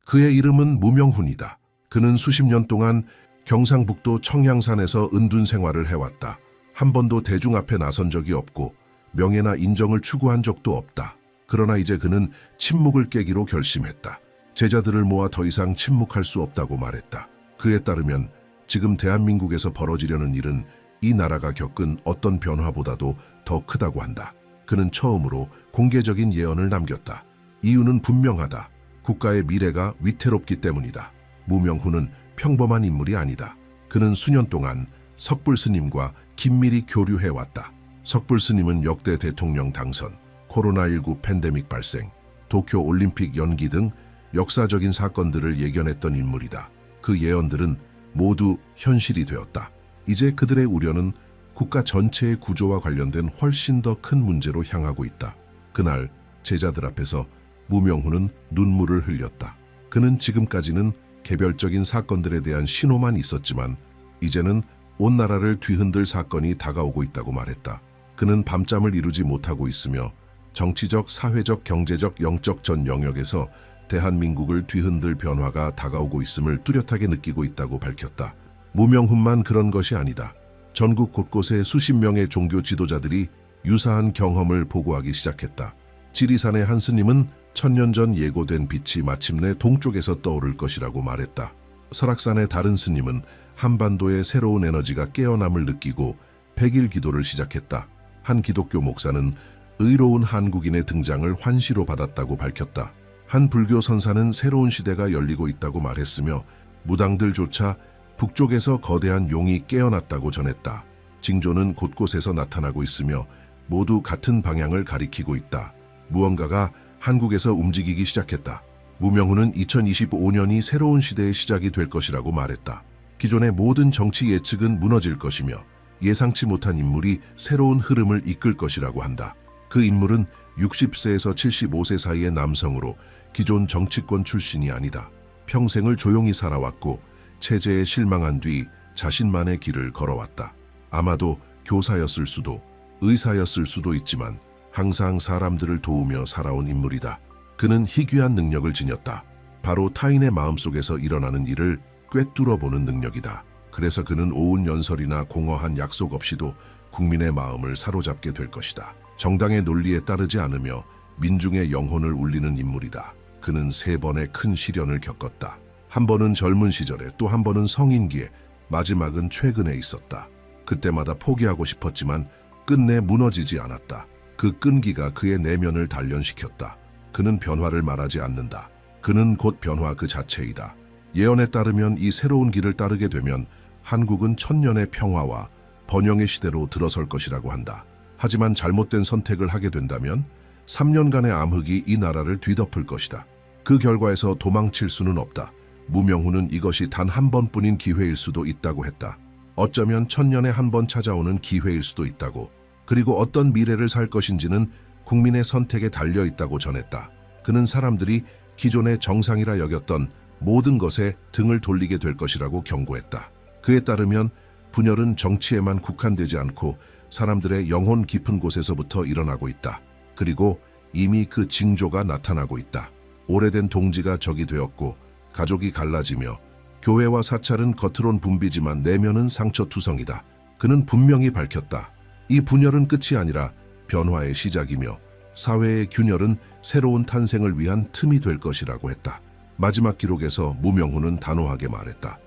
그의 이름은 무명훈이다. 그는 수십 년 동안 경상북도 청양산에서 은둔 생활을 해왔다. 한 번도 대중 앞에 나선 적이 없고 명예나 인정을 추구한 적도 없다. 그러나 이제 그는 침묵을 깨기로 결심했다. 제자들을 모아 더 이상 침묵할 수 없다고 말했다. 그에 따르면 지금 대한민국에서 벌어지려는 일은 이 나라가 겪은 어떤 변화보다도 더 크다고 한다. 그는 처음으로 공개적인 예언을 남겼다. 이유는 분명하다. 국가의 미래가 위태롭기 때문이다. 무명훈은 평범한 인물이 아니다. 그는 수년 동안 석불스님과 긴밀히 교류해왔다. 석불스님은 역대 대통령 당선, 코로나19 팬데믹 발생, 도쿄올림픽 연기 등 역사적인 사건들을 예견했던 인물이다. 그 예언들은 모두 현실이 되었다. 이제 그들의 우려는 국가 전체의 구조와 관련된 훨씬 더 큰 문제로 향하고 있다. 그날 제자들 앞에서 무명훈은 눈물을 흘렸다. 그는 지금까지는 개별적인 사건들에 대한 신호만 있었지만 이제는 온 나라를 뒤흔들 사건이 다가오고 있다고 말했다. 그는 밤잠을 이루지 못하고 있으며 정치적, 사회적, 경제적, 영적 전 영역에서 대한민국을 뒤흔들 변화가 다가오고 있음을 뚜렷하게 느끼고 있다고 밝혔다. 무명훈만 그런 것이 아니다. 전국 곳곳에 수십 명의 종교 지도자들이 유사한 경험을 보고하기 시작했다. 지리산의 한 스님은 천년 전 예고된 빛이 마침내 동쪽에서 떠오를 것이라고 말했다. 설악산의 다른 스님은 한반도의 새로운 에너지가 깨어남을 느끼고 100일 기도를 시작했다. 한 기독교 목사는 의로운 한국인의 등장을 환시로 받았다고 밝혔다. 한 불교 선사는 새로운 시대가 열리고 있다고 말했으며 무당들조차 북쪽에서 거대한 용이 깨어났다고 전했다. 징조는 곳곳에서 나타나고 있으며 모두 같은 방향을 가리키고 있다. 무언가가 한국에서 움직이기 시작했다. 무명훈은 2025년이 새로운 시대의 시작이 될 것이라고 말했다. 기존의 모든 정치 예측은 무너질 것이며 예상치 못한 인물이 새로운 흐름을 이끌 것이라고 한다. 그 인물은 60세에서 75세 사이의 남성으로 기존 정치권 출신이 아니다. 평생을 조용히 살아왔고 체제에 실망한 뒤 자신만의 길을 걸어왔다. 아마도 교사였을 수도, 의사였을 수도 있지만 항상 사람들을 도우며 살아온 인물이다. 그는 희귀한 능력을 지녔다. 바로 타인의 마음속에서 일어나는 일을 꿰뚫어보는 능력이다. 그래서 그는 오운 연설이나 공허한 약속 없이도 국민의 마음을 사로잡게 될 것이다. 정당의 논리에 따르지 않으며 민중의 영혼을 울리는 인물이다. 그는 3번의 큰 시련을 겪었다. 한 번은 젊은 시절에, 또 한 번은 성인기에, 마지막은 최근에 있었다. 그때마다 포기하고 싶었지만 끝내 무너지지 않았다. 그 끈기가 그의 내면을 단련시켰다. 그는 변화를 말하지 않는다. 그는 곧 변화 그 자체이다. 예언에 따르면 이 새로운 길을 따르게 되면 한국은 천년의 평화와 번영의 시대로 들어설 것이라고 한다. 하지만 잘못된 선택을 하게 된다면 3년간의 암흑이 이 나라를 뒤덮을 것이다. 그 결과에서 도망칠 수는 없다. 무명훈은 이것이 단 한 번뿐인 기회일 수도 있다고 했다. 어쩌면 천년에 한 번 찾아오는 기회일 수도 있다고. 그리고 어떤 미래를 살 것인지는 국민의 선택에 달려 있다고 전했다. 그는 사람들이 기존의 정상이라 여겼던 모든 것에 등을 돌리게 될 것이라고 경고했다. 그에 따르면 분열은 정치에만 국한되지 않고 사람들의 영혼 깊은 곳에서부터 일어나고 있다. 그리고 이미 그 징조가 나타나고 있다. 오래된 동지가 적이 되었고 가족이 갈라지며 교회와 사찰은 겉으론 붐비지만 내면은 상처투성이다. 그는 분명히 밝혔다. 이 분열은 끝이 아니라 변화의 시작이며 사회의 균열은 새로운 탄생을 위한 틈이 될 것이라고 했다. 마지막 기록에서 무명훈은 단호하게 말했다.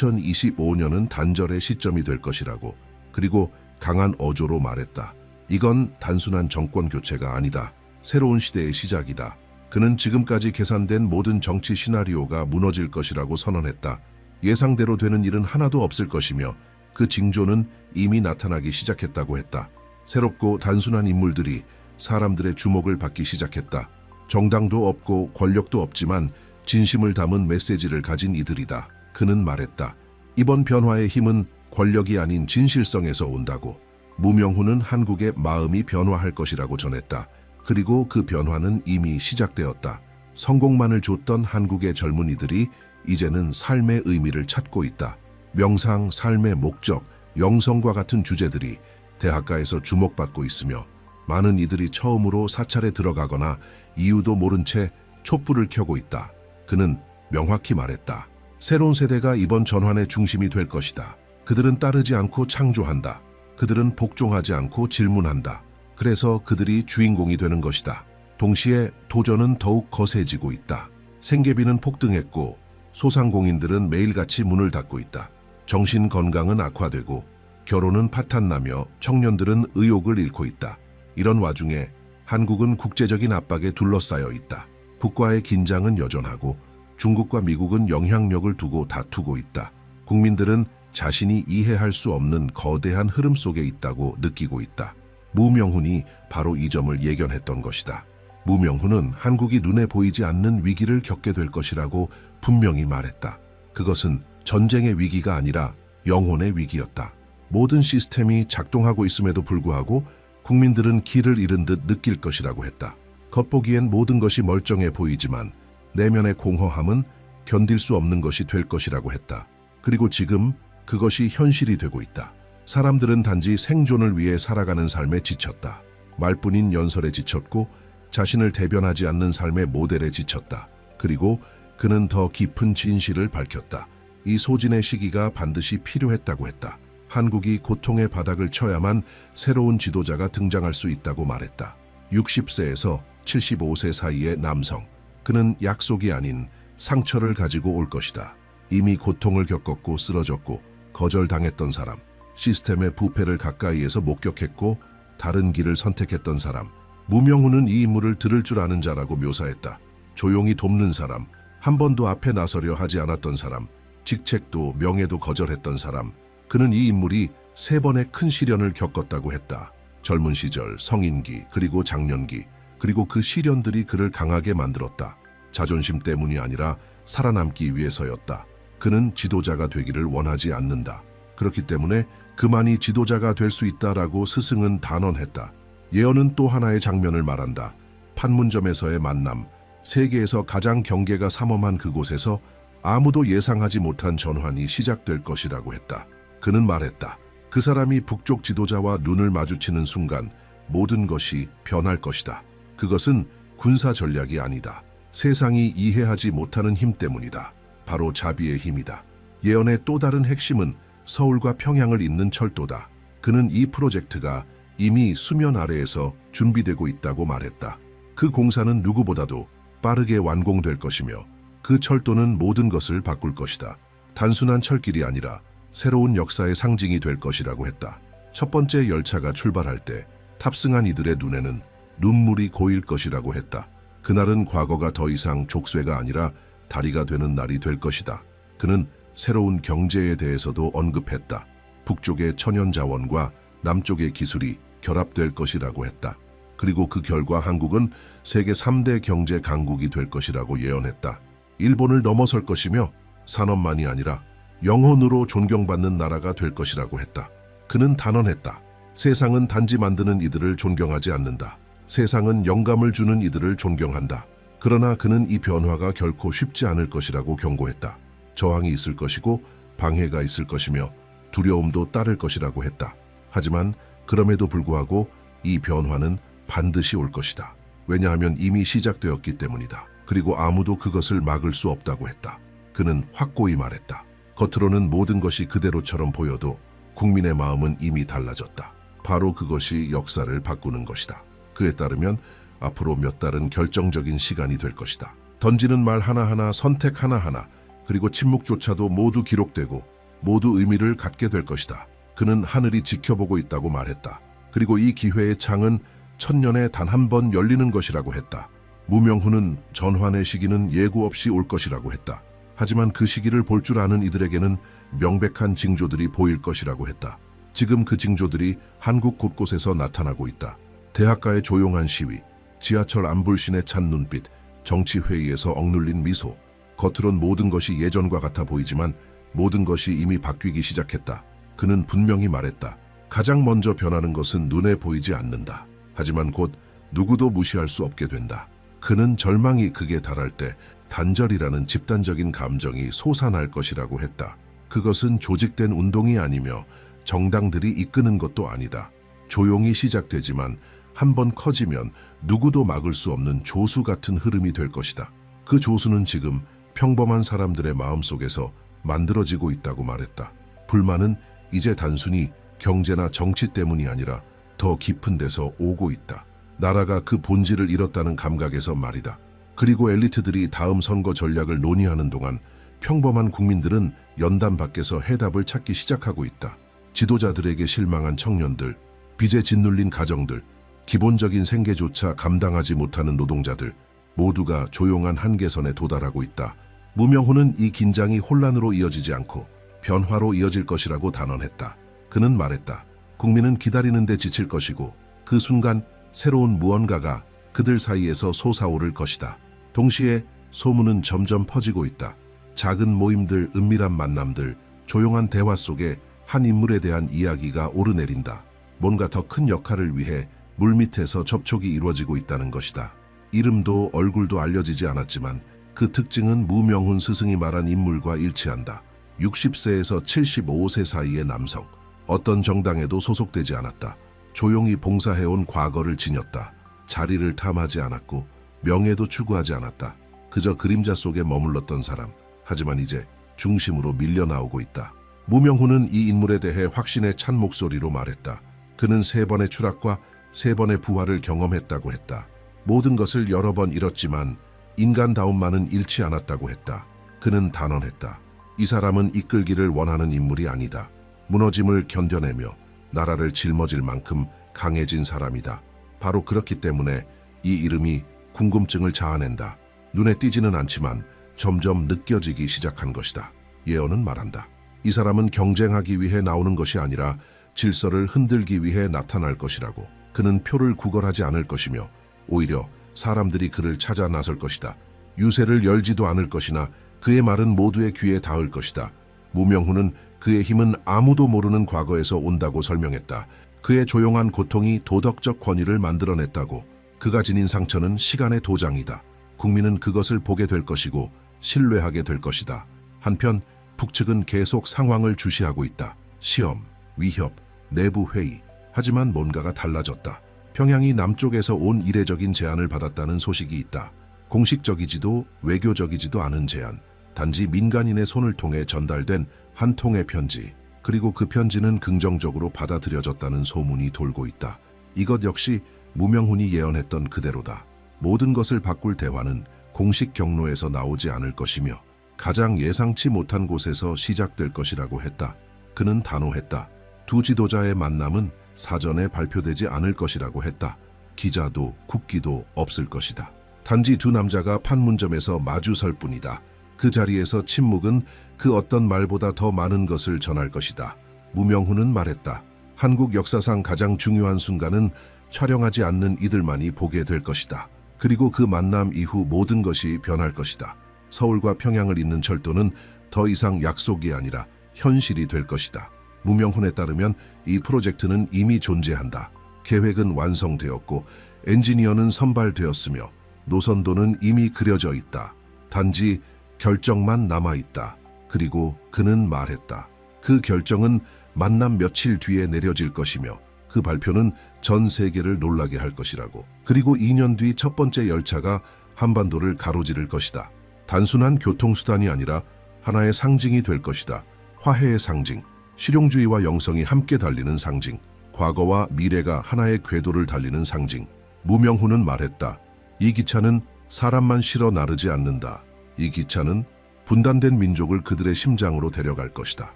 2025년은 단절의 시점이 될 것이라고. 그리고 강한 어조로 말했다. 이건 단순한 정권 교체가 아니다. 새로운 시대의 시작이다. 그는 지금까지 계산된 모든 정치 시나리오가 무너질 것이라고 선언했다. 예상대로 되는 일은 하나도 없을 것이며 그 징조는 이미 나타나기 시작했다고 했다. 새롭고 단순한 인물들이 사람들의 주목을 받기 시작했다. 정당도 없고 권력도 없지만 진심을 담은 메시지를 가진 이들이다. 그는 말했다. 이번 변화의 힘은 권력이 아닌 진실성에서 온다고. 무명훈은 한국의 마음이 변화할 것이라고 전했다. 그리고 그 변화는 이미 시작되었다. 성공만을 줬던 한국의 젊은이들이 이제는 삶의 의미를 찾고 있다. 명상, 삶의 목적, 영성과 같은 주제들이 대학가에서 주목받고 있으며 많은 이들이 처음으로 사찰에 들어가거나 이유도 모른 채 촛불을 켜고 있다. 그는 명확히 말했다. 새로운 세대가 이번 전환의 중심이 될 것이다. 그들은 따르지 않고 창조한다. 그들은 복종하지 않고 질문한다. 그래서 그들이 주인공이 되는 것이다. 동시에 도전은 더욱 거세지고 있다. 생계비는 폭등했고 소상공인들은 매일같이 문을 닫고 있다. 정신 건강은 악화되고 결혼은 파탄나며 청년들은 의욕을 잃고 있다. 이런 와중에 한국은 국제적인 압박에 둘러싸여 있다. 북과의 긴장은 여전하고 중국과 미국은 영향력을 두고 다투고 있다. 국민들은 자신이 이해할 수 없는 거대한 흐름 속에 있다고 느끼고 있다. 무명훈이 바로 이 점을 예견했던 것이다. 무명훈은 한국이 눈에 보이지 않는 위기를 겪게 될 것이라고 분명히 말했다. 그것은 전쟁의 위기가 아니라 영혼의 위기였다. 모든 시스템이 작동하고 있음에도 불구하고 국민들은 길을 잃은 듯 느낄 것이라고 했다. 겉보기엔 모든 것이 멀쩡해 보이지만 내면의 공허함은 견딜 수 없는 것이 될 것이라고 했다. 그리고 지금 그것이 현실이 되고 있다. 사람들은 단지 생존을 위해 살아가는 삶에 지쳤다. 말뿐인 연설에 지쳤고 자신을 대변하지 않는 삶의 모델에 지쳤다. 그리고 그는 더 깊은 진실을 밝혔다. 이 소진의 시기가 반드시 필요했다고 했다. 한국이 고통의 바닥을 쳐야만 새로운 지도자가 등장할 수 있다고 말했다. 60세에서 75세 사이의 남성. 그는 약속이 아닌 상처를 가지고 올 것이다. 이미 고통을 겪었고 쓰러졌고 거절당했던 사람. 시스템의 부패를 가까이에서 목격했고 다른 길을 선택했던 사람. 무명훈은 이 인물을 들을 줄 아는 자라고 묘사했다. 조용히 돕는 사람, 한 번도 앞에 나서려 하지 않았던 사람, 직책도 명예도 거절했던 사람. 그는 이 인물이 3번의 큰 시련을 겪었다고 했다. 젊은 시절, 성인기, 그리고 장년기, 그리고 그 시련들이 그를 강하게 만들었다. 자존심 때문이 아니라 살아남기 위해서였다. 그는 지도자가 되기를 원하지 않는다. 그렇기 때문에 그만이 지도자가 될 수 있다라고 스승은 단언했다. 예언은 또 하나의 장면을 말한다. 판문점에서의 만남, 세계에서 가장 경계가 삼엄한 그곳에서 아무도 예상하지 못한 전환이 시작될 것이라고 했다. 그는 말했다. 그 사람이 북쪽 지도자와 눈을 마주치는 순간 모든 것이 변할 것이다. 그것은 군사 전략이 아니다. 세상이 이해하지 못하는 힘 때문이다. 바로 자비의 힘이다. 예언의 또 다른 핵심은 서울과 평양을 잇는 철도다. 그는 이 프로젝트가 이미 수면 아래에서 준비되고 있다고 말했다. 그 공사는 누구보다도 빠르게 완공될 것이며 그 철도는 모든 것을 바꿀 것이다. 단순한 철길이 아니라 새로운 역사의 상징이 될 것이라고 했다. 첫 번째 열차가 출발할 때 탑승한 이들의 눈에는 눈물이 고일 것이라고 했다. 그날은 과거가 더 이상 족쇄가 아니라 다리가 되는 날이 될 것이다. 그는 새로운 경제에 대해서도 언급했다. 북쪽의 천연 자원과 남쪽의 기술이 결합될 것이라고 했다. 그리고 그 결과 한국은 세계 3대 경제 강국이 될 것이라고 예언했다. 일본을 넘어설 것이며 산업만이 아니라 영혼으로 존경받는 나라가 될 것이라고 했다. 그는 단언했다. 세상은 단지 만드는 이들을 존경하지 않는다. 세상은 영감을 주는 이들을 존경한다. 그러나 그는 이 변화가 결코 쉽지 않을 것이라고 경고했다. 저항이 있을 것이고 방해가 있을 것이며 두려움도 따를 것이라고 했다. 하지만 그럼에도 불구하고 이 변화는 반드시 올 것이다. 왜냐하면 이미 시작되었기 때문이다. 그리고 아무도 그것을 막을 수 없다고 했다. 그는 확고히 말했다. 겉으로는 모든 것이 그대로처럼 보여도 국민의 마음은 이미 달라졌다. 바로 그것이 역사를 바꾸는 것이다. 그에 따르면 앞으로 몇 달은 결정적인 시간이 될 것이다. 던지는 말 하나하나, 선택 하나하나, 그리고 침묵조차도 모두 기록되고 모두 의미를 갖게 될 것이다. 그는 하늘이 지켜보고 있다고 말했다. 그리고 이 기회의 창은 천년에 단 한 번 열리는 것이라고 했다. 무명훈은 전환의 시기는 예고 없이 올 것이라고 했다. 하지만 그 시기를 볼 줄 아는 이들에게는 명백한 징조들이 보일 것이라고 했다. 지금 그 징조들이 한국 곳곳에서 나타나고 있다. 대학가의 조용한 시위, 지하철 안불신의 찬 눈빛, 정치회의에서 억눌린 미소. 겉으론 모든 것이 예전과 같아 보이지만 모든 것이 이미 바뀌기 시작했다. 그는 분명히 말했다. 가장 먼저 변하는 것은 눈에 보이지 않는다. 하지만 곧 누구도 무시할 수 없게 된다. 그는 절망이 극에 달할 때 단절이라는 집단적인 감정이 솟아날 것이라고 했다. 그것은 조직된 운동이 아니며 정당들이 이끄는 것도 아니다. 조용히 시작되지만 한번 커지면 누구도 막을 수 없는 조수 같은 흐름이 될 것이다. 그 조수는 지금 평범한 사람들의 마음속에서 만들어지고 있다고 말했다. 불만은 이제 단순히 경제나 정치 때문이 아니라 더 깊은 데서 오고 있다. 나라가 그 본질을 잃었다는 감각에서 말이다. 그리고 엘리트들이 다음 선거 전략을 논의하는 동안 평범한 국민들은 연단 밖에서 해답을 찾기 시작하고 있다. 지도자들에게 실망한 청년들, 빚에 짓눌린 가정들, 기본적인 생계조차 감당하지 못하는 노동자들, 모두가 조용한 한계선에 도달하고 있다. 무명훈은 이 긴장이 혼란으로 이어지지 않고 변화로 이어질 것이라고 단언했다. 그는 말했다. 국민은 기다리는데 지칠 것이고 그 순간 새로운 무언가가 그들 사이에서 솟아오를 것이다. 동시에 소문은 점점 퍼지고 있다. 작은 모임들, 은밀한 만남들, 조용한 대화 속에 한 인물에 대한 이야기가 오르내린다. 뭔가 더 큰 역할을 위해 물밑에서 접촉이 이루어지고 있다는 것이다. 이름도 얼굴도 알려지지 않았지만 그 특징은 무명훈 스승이 말한 인물과 일치한다. 60세에서 75세 사이의 남성. 어떤 정당에도 소속되지 않았다. 조용히 봉사해온 과거를 지녔다. 자리를 탐하지 않았고 명예도 추구하지 않았다. 그저 그림자 속에 머물렀던 사람. 하지만 이제 중심으로 밀려나오고 있다. 무명훈은 이 인물에 대해 확신에 찬 목소리로 말했다. 그는 3번의 추락과 3번의 부활을 경험했다고 했다. 모든 것을 여러 번 잃었지만 인간다움만은 잃지 않았다고 했다. 그는 단언했다. 이 사람은 이끌기를 원하는 인물이 아니다. 무너짐을 견뎌내며 나라를 짊어질 만큼 강해진 사람이다. 바로 그렇기 때문에 이 이름이 궁금증을 자아낸다. 눈에 띄지는 않지만 점점 느껴지기 시작한 것이다. 예언은 말한다. 이 사람은 경쟁하기 위해 나오는 것이 아니라 질서를 흔들기 위해 나타날 것이라고. 그는 표를 구걸하지 않을 것이며 오히려 사람들이 그를 찾아 나설 것이다. 유세를 열지도 않을 것이나 그의 말은 모두의 귀에 닿을 것이다. 무명훈은 그의 힘은 아무도 모르는 과거에서 온다고 설명했다. 그의 조용한 고통이 도덕적 권위를 만들어냈다고. 그가 지닌 상처는 시간의 도장이다. 국민은 그것을 보게 될 것이고 신뢰하게 될 것이다. 한편 북측은 계속 상황을 주시하고 있다. 시험, 위협, 내부 회의. 하지만 뭔가가 달라졌다. 평양이 남쪽에서 온 이례적인 제안을 받았다는 소식이 있다. 공식적이지도 외교적이지도 않은 제안. 단지 민간인의 손을 통해 전달된 한 통의 편지. 그리고 그 편지는 긍정적으로 받아들여졌다는 소문이 돌고 있다. 이것 역시 무명훈이 예언했던 그대로다. 모든 것을 바꿀 대화는 공식 경로에서 나오지 않을 것이며 가장 예상치 못한 곳에서 시작될 것이라고 했다. 그는 단호했다. 두 지도자의 만남은 사전에 발표되지 않을 것이라고 했다. 기자도 국기도 없을 것이다. 단지 두 남자가 판문점에서 마주 설 뿐이다. 그 자리에서 침묵은 그 어떤 말보다 더 많은 것을 전할 것이다. 무명훈은 말했다. 한국 역사상 가장 중요한 순간은 촬영하지 않는 이들만이 보게 될 것이다. 그리고 그 만남 이후 모든 것이 변할 것이다. 서울과 평양을 잇는 철도는 더 이상 약속이 아니라 현실이 될 것이다. 무명훈에 따르면 이 프로젝트는 이미 존재한다. 계획은 완성되었고 엔지니어는 선발되었으며 노선도는 이미 그려져 있다. 단지 결정만 남아있다. 그리고 그는 말했다. 그 결정은 만남 며칠 뒤에 내려질 것이며 그 발표는 전 세계를 놀라게 할 것이라고. 그리고 2년 뒤 첫 번째 열차가 한반도를 가로지를 것이다. 단순한 교통수단이 아니라 하나의 상징이 될 것이다. 화해의 상징, 실용주의와 영성이 함께 달리는 상징, 과거와 미래가 하나의 궤도를 달리는 상징. 무명훈은 말했다. 이 기차는 사람만 실어 나르지 않는다. 이 기차는 분단된 민족을 그들의 심장으로 데려갈 것이다.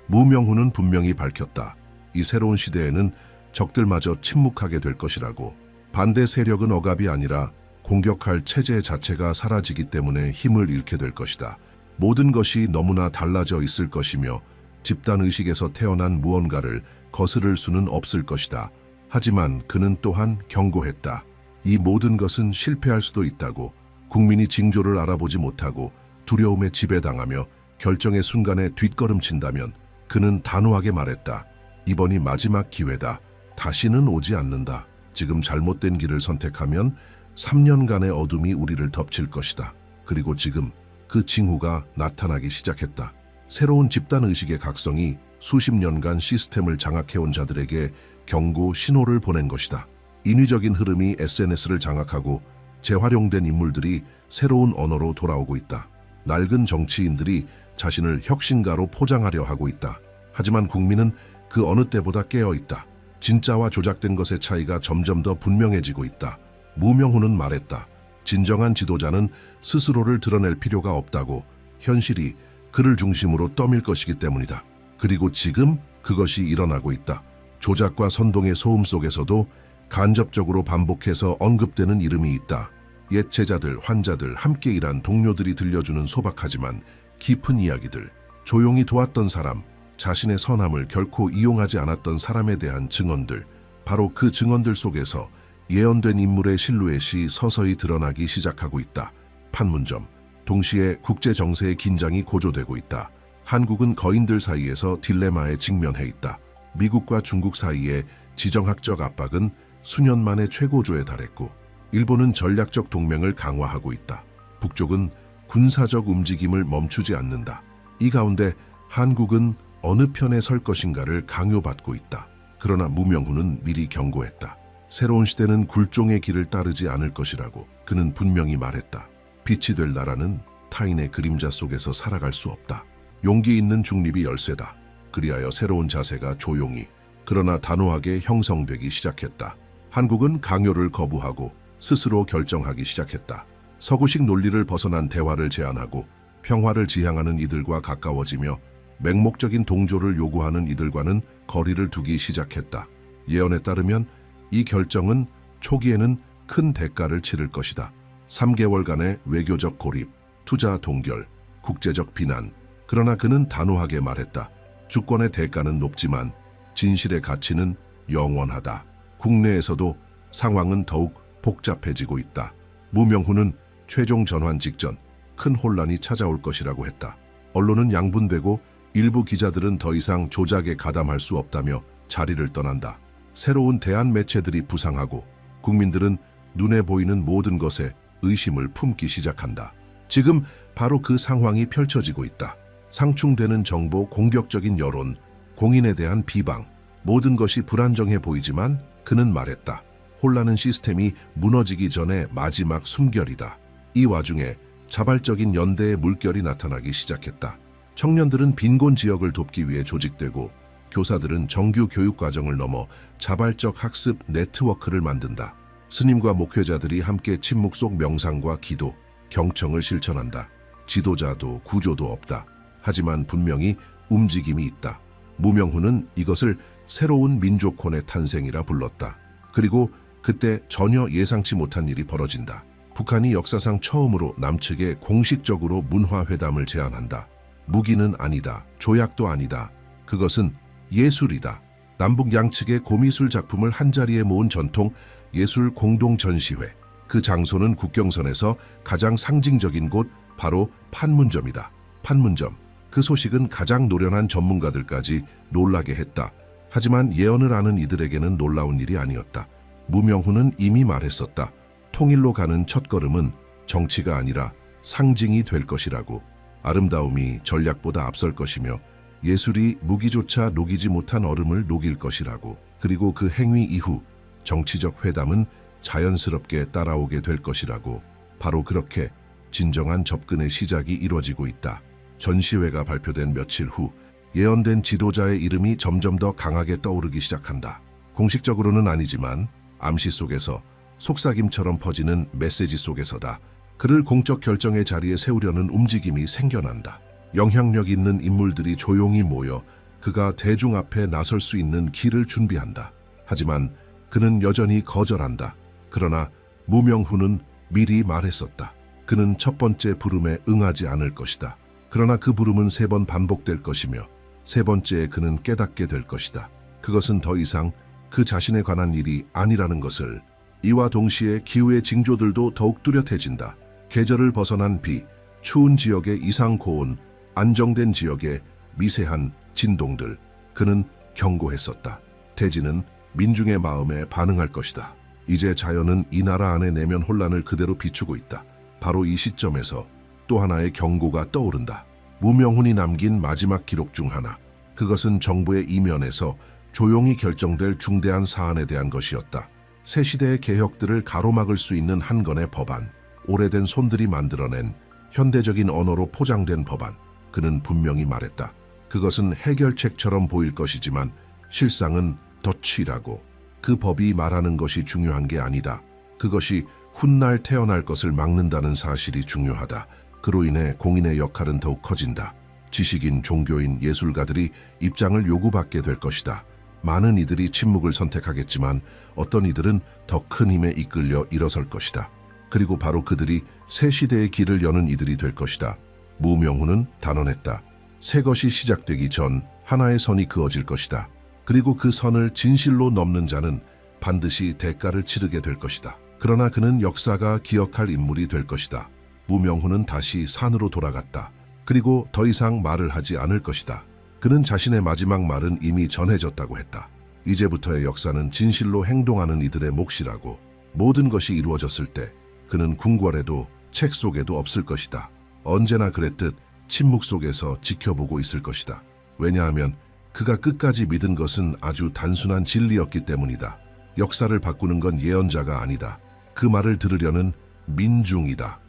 무명훈은 분명히 밝혔다. 이 새로운 시대에는 적들마저 침묵하게 될 것이라고. 반대 세력은 억압이 아니라 공격할 체제 자체가 사라지기 때문에 힘을 잃게 될 것이다. 모든 것이 너무나 달라져 있을 것이며 집단의식에서 태어난 무언가를 거스를 수는 없을 것이다. 하지만 그는 또한 경고했다. 이 모든 것은 실패할 수도 있다고. 국민이 징조를 알아보지 못하고 두려움에 지배당하며 결정의 순간에 뒷걸음친다면. 그는 단호하게 말했다. 이번이 마지막 기회다. 다시는 오지 않는다. 지금 잘못된 길을 선택하면 3년간의 어둠이 우리를 덮칠 것이다. 그리고 지금 그 징후가 나타나기 시작했다. 새로운 집단의식의 각성이 수십 년간 시스템을 장악해온 자들에게 경고 신호를 보낸 것이다. 인위적인 흐름이 SNS를 장악하고 재활용된 인물들이 새로운 언어로 돌아오고 있다. 낡은 정치인들이 자신을 혁신가로 포장하려 하고 있다. 하지만 국민은 그 어느 때보다 깨어 있다. 진짜와 조작된 것의 차이가 점점 더 분명해지고 있다. 무명훈은 말했다. 진정한 지도자는 스스로를 드러낼 필요가 없다고. 현실이 그를 중심으로 떠밀 것이기 때문이다. 그리고 지금 그것이 일어나고 있다. 조작과 선동의 소음 속에서도 간접적으로 반복해서 언급되는 이름이 있다. 옛 제자들, 환자들, 함께 일한 동료들이 들려주는 소박하지만 깊은 이야기들, 조용히 도왔던 사람, 자신의 선함을 결코 이용하지 않았던 사람에 대한 증언들, 바로 그 증언들 속에서 예언된 인물의 실루엣이 서서히 드러나기 시작하고 있다. 판문점, 동시에 국제 정세의 긴장이 고조되고 있다. 한국은 거인들 사이에서 딜레마에 직면해 있다. 미국과 중국 사이의 지정학적 압박은 수년 만에 최고조에 달했고, 일본은 전략적 동맹을 강화하고 있다. 북쪽은 군사적 움직임을 멈추지 않는다. 이 가운데 한국은 어느 편에 설 것인가를 강요받고 있다. 그러나 무명훈은 미리 경고했다. 새로운 시대는 굴종의 길을 따르지 않을 것이라고 그는 분명히 말했다. 빛이 될 나라는 타인의 그림자 속에서 살아갈 수 없다. 용기 있는 중립이 열쇠다. 그리하여 새로운 자세가 조용히, 그러나 단호하게 형성되기 시작했다. 한국은 강요를 거부하고 스스로 결정하기 시작했다. 서구식 논리를 벗어난 대화를 제안하고 평화를 지향하는 이들과 가까워지며 맹목적인 동조를 요구하는 이들과는 거리를 두기 시작했다. 예언에 따르면 이 결정은 초기에는 큰 대가를 치를 것이다. 3개월간의 외교적 고립, 투자 동결, 국제적 비난. 그러나 그는 단호하게 말했다. 주권의 대가는 높지만 진실의 가치는 영원하다. 국내에서도 상황은 더욱 복잡해지고 있다. 무명훈은 최종 전환 직전 큰 혼란이 찾아올 것이라고 했다. 언론은 양분되고 일부 기자들은 더 이상 조작에 가담할 수 없다며 자리를 떠난다. 새로운 대한 매체들이 부상하고 국민들은 눈에 보이는 모든 것에 의심을 품기 시작한다. 지금 바로 그 상황이 펼쳐지고 있다. 상충되는 정보, 공격적인 여론, 공인에 대한 비방, 모든 것이 불안정해 보이지만 그는 말했다. 혼란은 시스템이 무너지기 전에 마지막 숨결이다. 이 와중에 자발적인 연대의 물결이 나타나기 시작했다. 청년들은 빈곤 지역을 돕기 위해 조직되고 교사들은 정규 교육 과정을 넘어 자발적 학습 네트워크를 만든다. 스님과 목회자들이 함께 침묵 속 명상과 기도, 경청을 실천한다. 지도자도 구조도 없다. 하지만 분명히 움직임이 있다. 무명훈은 이것을 새로운 민족혼의 탄생이라 불렀다. 그리고 그때 전혀 예상치 못한 일이 벌어진다. 북한이 역사상 처음으로 남측에 공식적으로 문화회담을 제안한다. 무기는 아니다. 조약도 아니다. 그것은 예술이다. 남북 양측의 고미술 작품을 한자리에 모은 전통 예술 공동 전시회. 그 장소는 국경선에서 가장 상징적인 곳, 바로 판문점이다. 판문점. 그 소식은 가장 노련한 전문가들까지 놀라게 했다. 하지만 예언을 아는 이들에게는 놀라운 일이 아니었다. 무명훈은 이미 말했었다. 통일로 가는 첫걸음은 정치가 아니라 상징이 될 것이라고. 아름다움이 전략보다 앞설 것이며 예술이 무기조차 녹이지 못한 얼음을 녹일 것이라고. 그리고 그 행위 이후 정치적 회담은 자연스럽게 따라오게 될 것이라고. 바로 그렇게 진정한 접근의 시작이 이루어지고 있다. 전시회가 발표된 며칠 후 예언된 지도자의 이름이 점점 더 강하게 떠오르기 시작한다. 공식적으로는 아니지만 암시 속에서 속삭임처럼 퍼지는 메시지 속에서다. 그를 공적 결정의 자리에 세우려는 움직임이 생겨난다. 영향력 있는 인물들이 조용히 모여 그가 대중 앞에 나설 수 있는 길을 준비한다. 하지만 그는 여전히 거절한다. 그러나 무명훈은 미리 말했었다. 그는 첫 번째 부름에 응하지 않을 것이다. 그러나 그 부름은 3번 반복될 것이며 3번째에 그는 깨닫게 될 것이다. 그것은 더 이상 그 자신에 관한 일이 아니라는 것을. 이와 동시에 기후의 징조들도 더욱 뚜렷해진다. 계절을 벗어난 비, 추운 지역의 이상 고온, 안정된 지역의 미세한 진동들. 그는 경고했었다. 대지는 민중의 마음에 반응할 것이다. 이제 자연은 이 나라 안의 내면 혼란을 그대로 비추고 있다. 바로 이 시점에서 또 하나의 경고가 떠오른다. 무명훈이 남긴 마지막 기록 중 하나. 그것은 정부의 이면에서 조용히 결정될 중대한 사안에 대한 것이었다. 새 시대의 개혁들을 가로막을 수 있는 한 건의 법안. 오래된 손들이 만들어낸 현대적인 언어로 포장된 법안. 그는 분명히 말했다. 그것은 해결책처럼 보일 것이지만 실상은 덫이라고. 그 법이 말하는 것이 중요한 게 아니다. 그것이 훗날 태어날 것을 막는다는 사실이 중요하다. 그로 인해 공인의 역할은 더욱 커진다. 지식인, 종교인, 예술가들이 입장을 요구받게 될 것이다. 많은 이들이 침묵을 선택하겠지만 어떤 이들은 더 큰 힘에 이끌려 일어설 것이다. 그리고 바로 그들이 새 시대의 길을 여는 이들이 될 것이다. 무명훈은 단언했다. 새 것이 시작되기 전 하나의 선이 그어질 것이다. 그리고 그 선을 진실로 넘는 자는 반드시 대가를 치르게 될 것이다. 그러나 그는 역사가 기억할 인물이 될 것이다. 무명훈은 다시 산으로 돌아갔다. 그리고 더 이상 말을 하지 않을 것이다. 그는 자신의 마지막 말은 이미 전해졌다고 했다. 이제부터의 역사는 진실로 행동하는 이들의 몫이라고. 모든 것이 이루어졌을 때 그는 궁궐에도 책 속에도 없을 것이다. 언제나 그랬듯 침묵 속에서 지켜보고 있을 것이다. 왜냐하면 그가 끝까지 믿은 것은 아주 단순한 진리였기 때문이다. 역사를 바꾸는 건 예언자가 아니다. 그 말을 들으려는 민중이다.